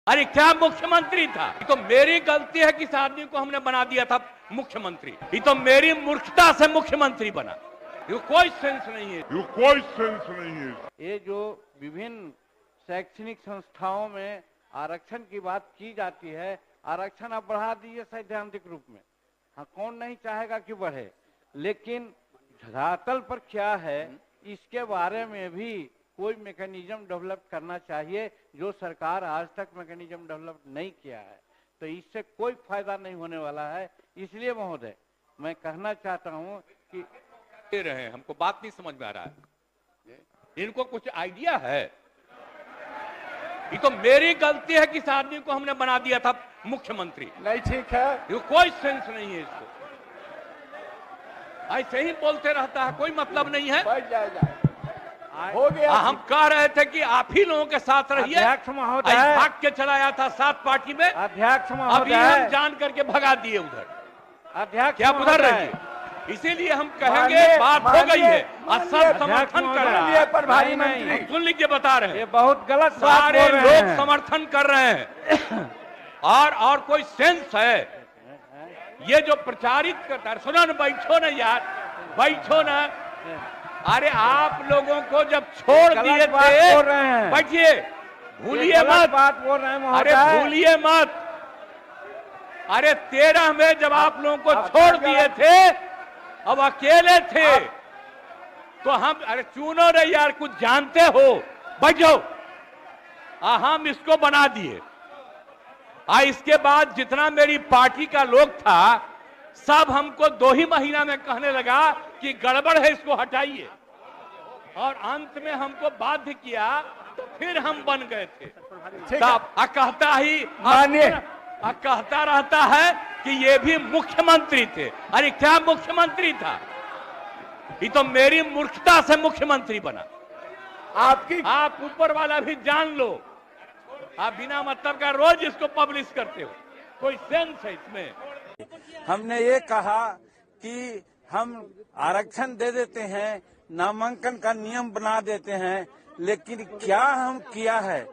अरे क्या मुख्यमंत्री था? ये तो मेरी गलती है कि इस आदमी को हमने बना दिया था मुख्यमंत्री। ये तो मेरी मूर्खता से मुख्यमंत्री बना। ये कोई सेंस नहीं है। ये जो विभिन्न शैक्षणिक संस्थाओं में आरक्षण की बात की जाती है, आरक्षण आप बढ़ा दीजिए सैद्धांतिक रूप में। हाँ, कौन नहीं चाहेगा कि बढ़े, लेकिन धरातल पर क्या है इसके बारे में भी कोई मैकेनिज्म डेवलप करना चाहिए, जो सरकार आज तक मैकेनिज्म डेवलप नहीं किया है। तो इससे कोई फायदा नहीं होने वाला है। इसलिए महोदय मैं कहना चाहता हूं कि दे रहे हैं, हमको बात नहीं समझ में आ रहा है। इनको कुछ आइडिया है? ये तो मेरी गलती है कि इस आदमी को हमने बना दिया था मुख्यमंत्री। नहीं, ठीक है, ये कोई सेंस नहीं है इसको। ऐसे ही बोलते रहता है, कोई मतलब नहीं है। बढ़ जाएगा। हो गया। हम कह रहे थे कि आप ही लोगों के साथ रहिए। अध्यक्ष महोदय, भाग के चला आया था सात पार्टी में। अध्यक्ष अभी महोदय, हम जान करके भगा दिए उधर। अध्यक्ष क्या उधर रहिए? इसीलिए हम कहेंगे बात हो गई है। असर समर्थन कर रहा है। प्रधानमंत्री सुन लीजिए, बता रहे ये हैं बहुत गलत बात सारे बोल रहे लोग हैं। समर्थन कर रहे हैं। और कोई सेंस है? ये जो प्रचारित करता है, सुनो ना, बैठो ना यार, बैठो ना। अरे आप लोगों को जब छोड़ दिए थे, बैठिए, भूलिए मत बात बोल रहे हैं अरे महोदय। भूलिए मत। अरे 13 में जब आप लोगों को छोड़ दिए थे, अब अकेले थे, तो हम, अरे चुनो रे यार, कुछ जानते हो, बैठो। हम इसको बना दिए। इसके बाद जितना मेरी पार्टी का लोग था, सब हमको 2 ही महीना में कहने लगा कि गड़बड़ है, इसको हटाइए। और अंत में हमको बाध्य किया, तो फिर हम बन गए थे। कहता रहता है कि ये भी मुख्यमंत्री थे। अरे क्या मुख्यमंत्री था? ये तो मेरी मूर्खता से मुख्यमंत्री बना। आप ऊपर वाला भी जान लो। आप बिना मतलब का रोज इसको पब्लिश करते हो, कोई सेंस है इसमें? हमने ये कहा कि हम आरक्षण दे देते हैं, नामांकन का नियम बना देते हैं, लेकिन क्या हम किया है?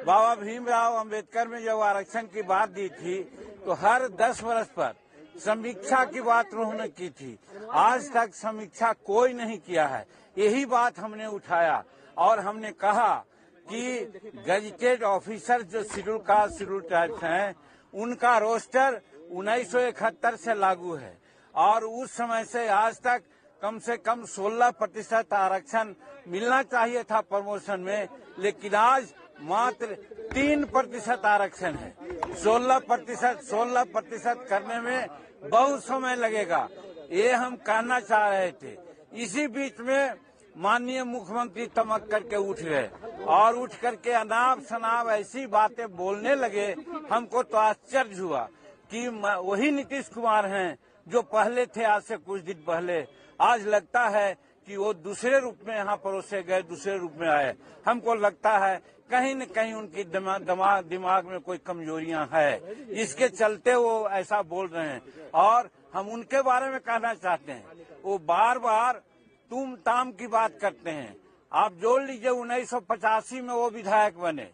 बाबा भीमराव अंबेडकर में जब आरक्षण की बात दी थी, तो हर 10 वर्ष पर समीक्षा की बात उन्होंने की थी। आज तक समीक्षा कोई नहीं किया है। यही बात हमने उठाया और हमने कहा कि गजेटेड ऑफिसर जो शेड्यूल कास्ट शेड्यूल ट्राइब्स हैं, उनका रोस्टर 1971 से लागू है और उस समय से आज तक कम से कम 16% आरक्षण मिलना चाहिए था प्रमोशन में, लेकिन आज मात्र 3% आरक्षण है। 16% करने में बहुत समय लगेगा, ये हम कहना चाह रहे थे। इसी बीच में माननीय मुख्यमंत्री तमक करके उठ गए और उठ करके अनाप शनाप ऐसी बातें बोलने लगे। हमको तो आश्चर्य हुआ कि वही नीतीश कुमार हैं जो पहले थे, आज से कुछ दिन पहले। आज लगता है कि वो दूसरे रूप में यहाँ परोसे गए, दूसरे रूप में आए। हमको लगता है कहीं न कहीं उनकी दिमाग में कोई कमजोरियां है, इसके चलते वो ऐसा बोल रहे हैं। और हम उनके बारे में कहना चाहते हैं, वो बार बार तुम ताम की बात करते हैं। आप जोड़ लीजिए, 1985 में वो विधायक बने,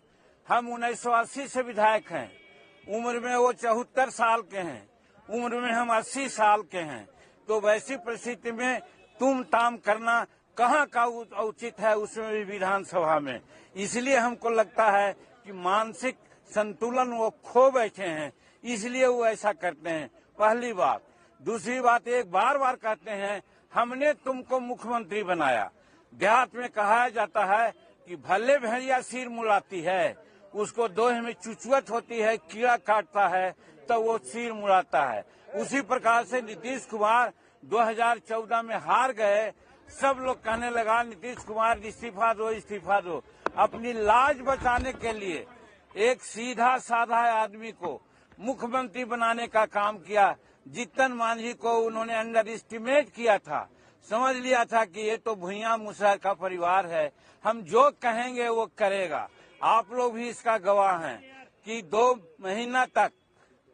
हम 1980 से विधायक हैं। उम्र में वो 74 साल के हैं, उम्र में हम 80 साल के हैं। तो वैसी परिस्थिति में तुम ताम करना कहाँ का उचित है, उसमें भी विधानसभा में। इसलिए हमको लगता है कि मानसिक संतुलन वो खो बैठे हैं, इसलिए वो ऐसा करते हैं। पहली बात। दूसरी बात, एक बार बार कहते हैं हमने तुमको मुख्यमंत्री बनाया। देहात में कहा जाता है कि भले भेड़िया सिर मुड़ाती है, उसको दोहे में चुचुअत होती है, कीड़ा काटता है तो वो सिर मुड़ाता है। उसी प्रकार से नीतीश कुमार 2014 में हार गए। सब लोग कहने लगा नीतीश कुमार इस्तीफा दो, इस्तीफा दो। अपनी लाज बचाने के लिए एक सीधा साधा आदमी को मुख्यमंत्री बनाने का काम किया। जीतन मांझी को उन्होंने अंडर एस्टिमेट किया था, समझ लिया था कि ये तो भुइयां मुसहर का परिवार है, हम जो कहेंगे वो करेगा। आप लोग भी इसका गवाह हैं कि 2 महीना तक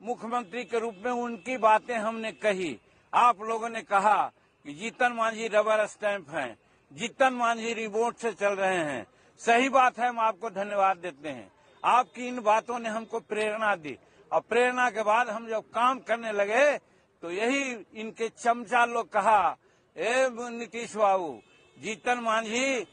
मुख्यमंत्री के रूप में उनकी बातें हमने कही। आप लोगों ने कहा कि जीतन मांझी रबर स्टैंप हैं, जीतन मांझी रिमोट से चल रहे हैं। सही बात है, हम आपको धन्यवाद देते हैं। आपकी इन बातों ने हमको प्रेरणा दी और प्रेरणा के बाद हम जब काम करने लगे तो यही इनके चमचा लोग कहा, ए नीतीश बाबू, जीतन मांझी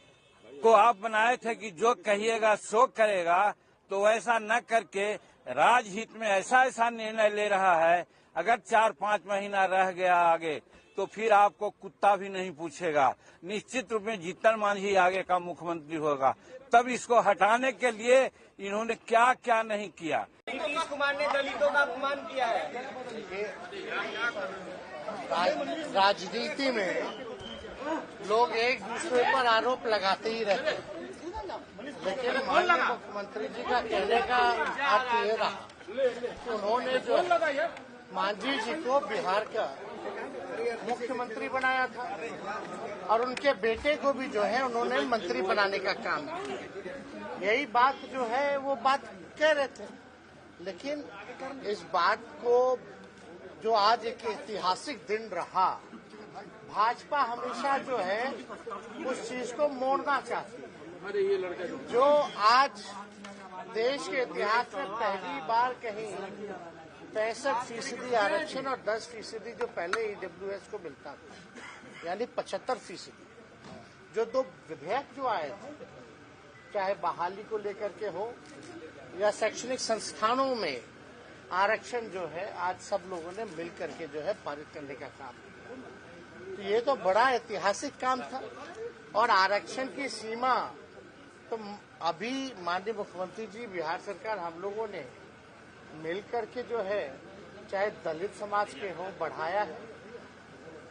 को आप बनाए थे कि जो कहिएगा सो करेगा, तो वैसा न करके राजहित में ऐसा ऐसा निर्णय ले रहा है, अगर 4-5 महीना रह गया आगे तो फिर आपको कुत्ता भी नहीं पूछेगा। निश्चित रूप में जीतन मांझी आगे का मुख्यमंत्री होगा। तब इसको हटाने के लिए इन्होंने क्या क्या नहीं किया। नीतीश कुमार ने दलितों का अपमान किया है। राजनीति में लोग एक दूसरे पर आरोप लगाते ही रहते हैं, लेकिन माननीय मुख्यमंत्री जी का कहने का अर्थ ये रहा कि उन्होंने जो मांझी जी को बिहार का मुख्यमंत्री बनाया था और उनके बेटे को भी जो है उन्होंने मंत्री बनाने का काम किया। यही बात जो है वो बात कह रहे थे, लेकिन इस बात को जो आज एक ऐतिहासिक दिन रहा, भाजपा हमेशा जो है उस चीज को मोड़ना चाहती है। जो आज देश के इतिहास में पहली बार कहीं 65% आरक्षण और 10% जो पहले ईडब्ल्यूएस को मिलता था, यानी 75%, जो 2 विधेयक जो आए थे, चाहे बहाली को लेकर के हो या शैक्षणिक संस्थानों में आरक्षण जो है, आज सब लोगों ने मिल करके जो है पारित करने का काम किया। तो ये तो बड़ा ऐतिहासिक काम था। और आरक्षण की सीमा तो अभी माननीय मुख्यमंत्री जी, बिहार सरकार, हम लोगों ने मिल करके जो है, चाहे दलित समाज के हो बढ़ाया है,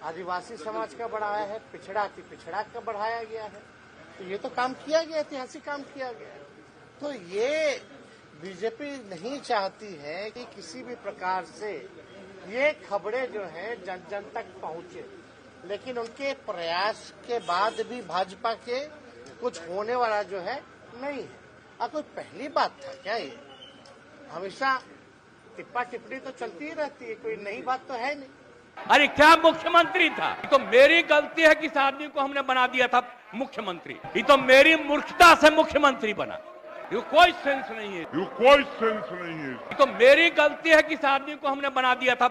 आदिवासी समाज का बढ़ाया है, पिछड़ा अति पिछड़ा का बढ़ाया गया है। तो ये तो काम किया गया, ऐतिहासिक काम किया गया है। तो ये बीजेपी नहीं चाहती है कि किसी भी प्रकार से ये खबरें जो है जन जन तक पहुंचे, लेकिन उनके प्रयास के बाद भी भाजपा के कुछ होने वाला जो है नहीं है। अब कोई पहली बात था क्या? ये हमेशा टिप्पा टिप्पणी तो चलती ही रहती है, कोई नई बात तो है नहीं। अरे क्या मुख्यमंत्री था? ये तो मेरी गलती है कि इस आदमी को हमने बना दिया था मुख्यमंत्री। ये तो मेरी मूर्खता से मुख्यमंत्री बना। ये कोई सेंस नहीं है। कोई सेंस नहीं है। ये तो मेरी गलती है कि इस आदमी को हमने बना दिया था